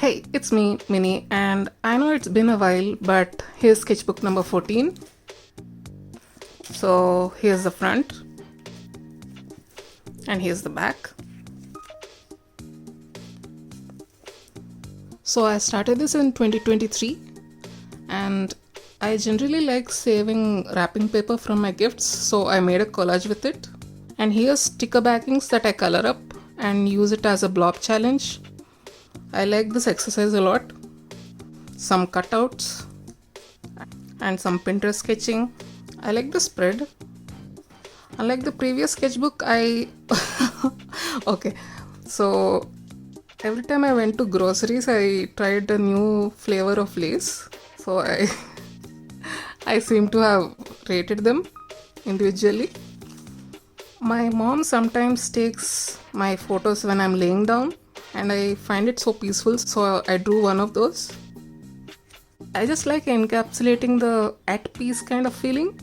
Hi, it's me, Mini, and I know it's been a while, but here's sketchbook number 14. So here's the front, and here's the back. So I started this in 2023, and I generally like saving wrapping paper from my gifts, so I made a collage with it. And here's sticker backings that I color up and use it as a blob challenge. I like this exercise a lot. Some cutouts and some Pinterest sketching. I like the spread. Unlike the previous sketchbook, okay, so every time I went to groceries, I tried a new flavor of lace. So I seem to have rated them individually. My mom sometimes takes my photos when I'm laying down, and I find it so peaceful, so I drew one of those. I just like encapsulating the at peace kind of feeling.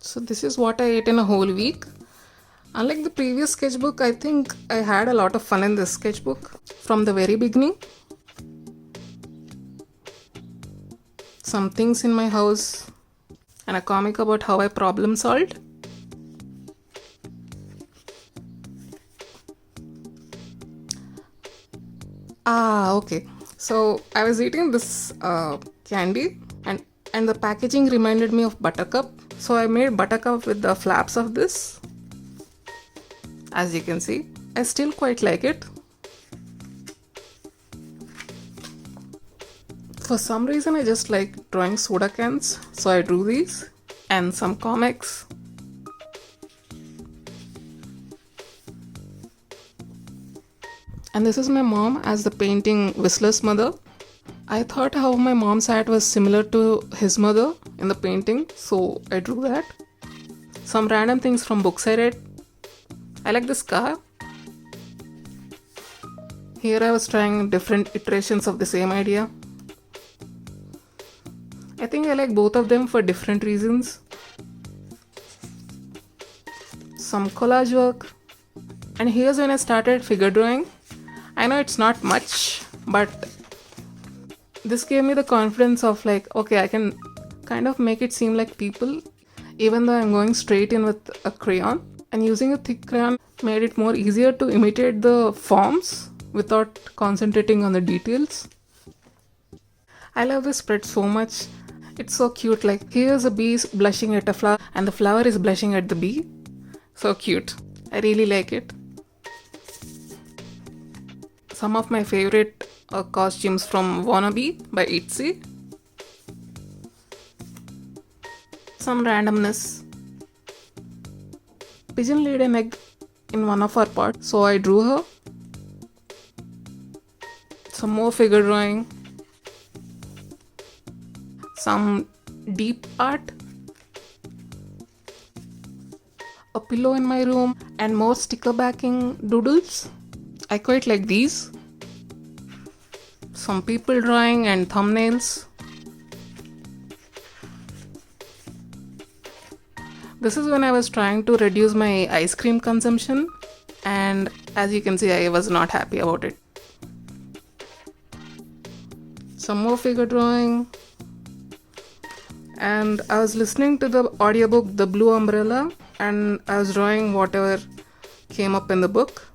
So this is what I ate in a whole week. Unlike the previous sketchbook, I think I had a lot of fun in this sketchbook from the very beginning. Some things in my house and a comic about how I problem solved. Okay. So I was eating this candy and the packaging reminded me of Buttercup. So I made Buttercup with the flaps of this. As you can see, I still quite like it. For some reason I just like drawing soda cans, so I drew these and some comics. And this is my mom as the painting Whistler's mother. I thought how my mom's hat was similar to his mother in the painting, so I drew that. Some random things from books I read. I like this car. Here I was trying different iterations of the same idea. I think I like both of them for different reasons. Some collage work. And here's when I started figure drawing. I know it's not much, but this gave me the confidence of like, okay, I can kind of make it seem like people, even though I'm going straight in with a crayon. And using a thick crayon made it more easier to imitate the forms without concentrating on the details. I love this spread so much. It's so cute. Like here's a bee blushing at a flower and the flower is blushing at the bee. So cute. I really like it. Some of my favorite costumes from Wannabe by Itsy. Some randomness. Pigeon laid an egg in one of our pots, so I drew her. Some more figure drawing. Some deep art. A pillow in my room and more sticker backing doodles. I quite like these. Some people drawing and thumbnails. This is when I was trying to reduce my ice cream consumption, and as you can see, I was not happy about it. Some more figure drawing. And I was listening to the audiobook The Blue Umbrella, and I was drawing whatever came up in the book.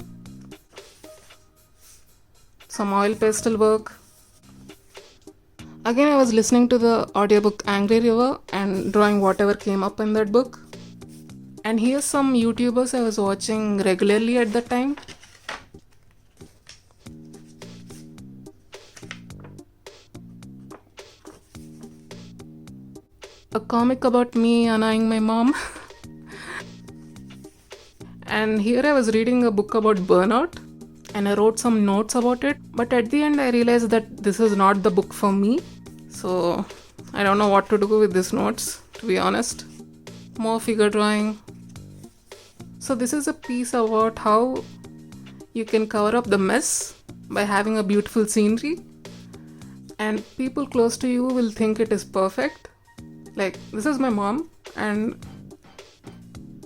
Some oil pastel work. Again, I was listening to the audiobook Angry River and drawing whatever came up in that book. And here's some YouTubers I was watching regularly at the time. A comic about me annoying my mom. And here I was reading a book about burnout and I wrote some notes about it. But at the end I realized that this is not the book for me. So I don't know what to do with these notes, to be honest. More figure drawing. So this is a piece about how you can cover up the mess by having a beautiful scenery. And people close to you will think it is perfect. Like, this is my mom and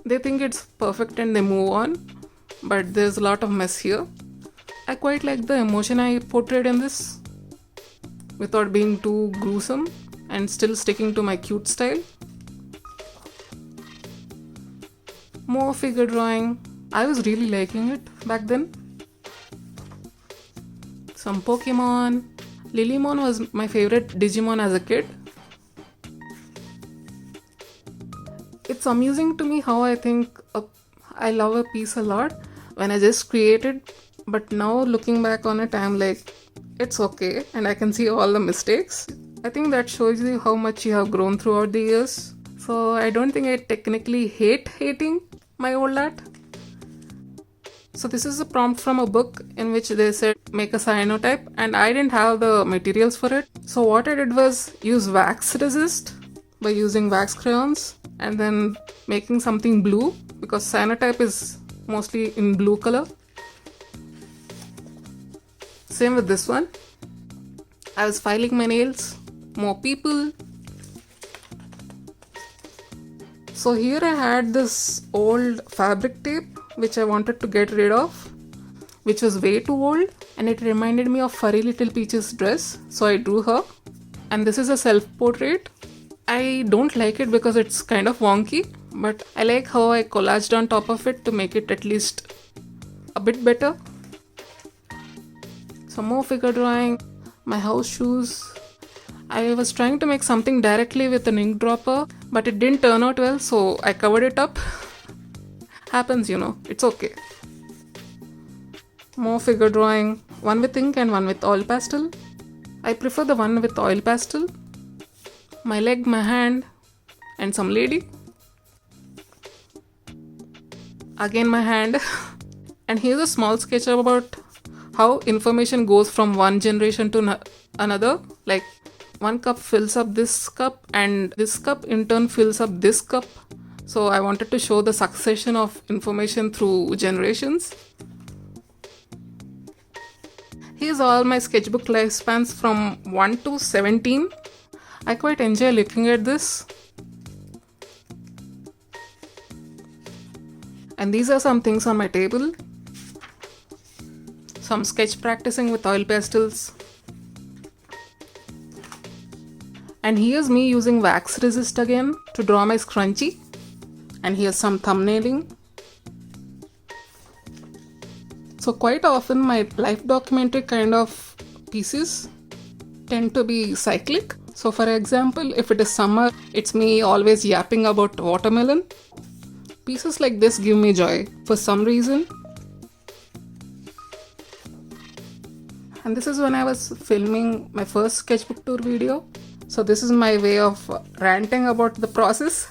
they think it's perfect and they move on, but there's a lot of mess here. I quite like the emotion I portrayed in this without being too gruesome and still sticking to my cute style. More figure drawing. I was really liking it back then. Some Pokemon. Lilymon was my favorite Digimon as a kid. It's amusing to me how I think I love a piece a lot when I just create it, but now looking back on it, I'm like, it's okay, and I can see all the mistakes. I think that shows you how much you have grown throughout the years. So I don't think I technically hating my old art. So this is a prompt from a book in which they said make a cyanotype, and I didn't have the materials for it. So what I did was use wax resist by using wax crayons and then making something blue, because cyanotype is mostly in blue color. Same with this one. I was filing my nails. More people. So here I had this old fabric tape which I wanted to get rid of, which was way too old, and it reminded me of Furry Little Peach's dress, so I drew her. And this is a self-portrait. I don't like it because it's kind of wonky, but I like how I collaged on top of it to make it at least a bit better. Some more figure drawing. My house shoes. I was trying to make something directly with an ink dropper, but it didn't turn out well, so I covered it up. Happens, it's okay. More figure drawing. One with ink and one with oil pastel. I prefer the one with oil pastel. My leg, my hand, and some lady. Again my hand. And here's a small sketch about how information goes from one generation to another. Like, one cup fills up this cup, and this cup in turn fills up this cup. So I wanted to show the succession of information through generations. Here's all my sketchbook lifespans from 1 to 17. I quite enjoy looking at this. And these are some things on my table. Some sketch practicing with oil pastels. And here's me using wax resist again to draw my scrunchie. And here's some thumbnailing. So quite often my life documentary kind of pieces tend to be cyclic. So for example, if it is summer, it's me always yapping about watermelon. Pieces like this give me joy for some reason. And this is when I was filming my first sketchbook tour video. So this is my way of ranting about the process.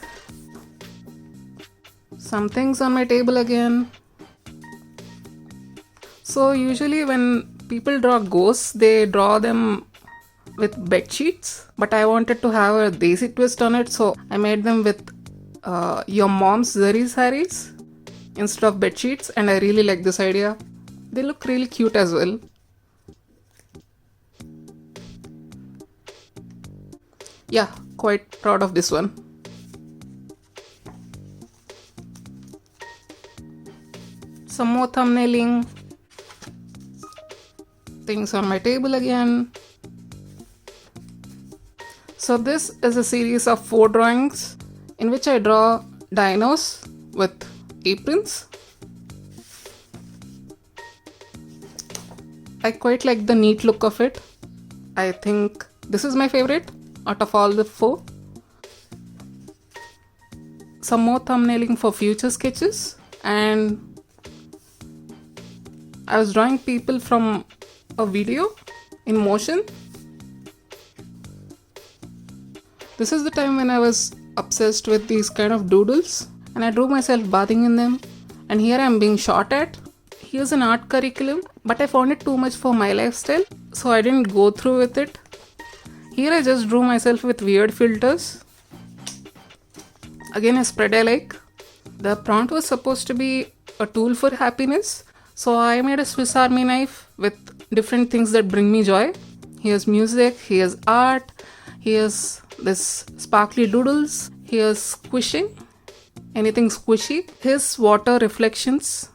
Some things on my table again. So usually when people draw ghosts, they draw them with bed sheets. But I wanted to have a desi twist on it, so I made them with your mom's zari saris instead of bed sheets, and I really like this idea. They look really cute as well. Yeah, quite proud of this one. Some more thumbnailing. Things on my table again. So this is a series of 4 drawings in which I draw dinos with aprons. I quite like the neat look of it. I think this is my favorite out of all the 4. Some more thumbnailing for future sketches, and I was drawing people from a video in motion. This is the time when I was obsessed with these kind of doodles, and I drew myself bathing in them, and here I am being shot at. Here's an art curriculum, but I found it too much for my lifestyle, so I didn't go through with it. Here I just drew myself with weird filters. Again, a spread I like. The prompt was supposed to be a tool for happiness, so I made a Swiss Army knife with different things that bring me joy. Here's music, here's art, here's this sparkly doodles, here's squishing, anything squishy. Here's water reflections.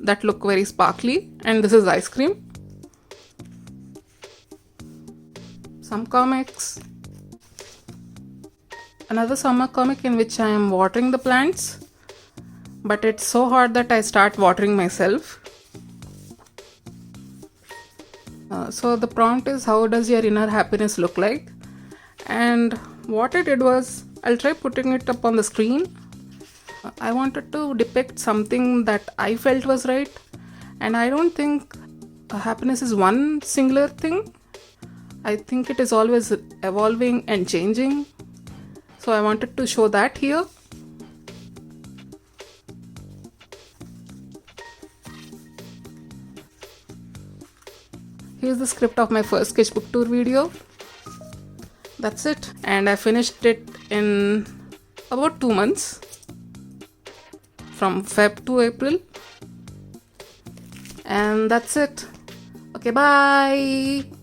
that look very sparkly, and this is ice cream. Some comics. Another summer comic in which I am watering the plants, but it's so hot that I start watering myself. So the prompt is, how does your inner happiness look like? And what I did was, I'll try putting it up on the screen. I wanted to depict something that I felt was right, and I don't think happiness is one singular thing. I think it is always evolving and changing. So I wanted to show that here. Here's the script of my first sketchbook tour video. That's it, and I finished it in about 2 months, from Feb to April. And that's it. Okay, bye.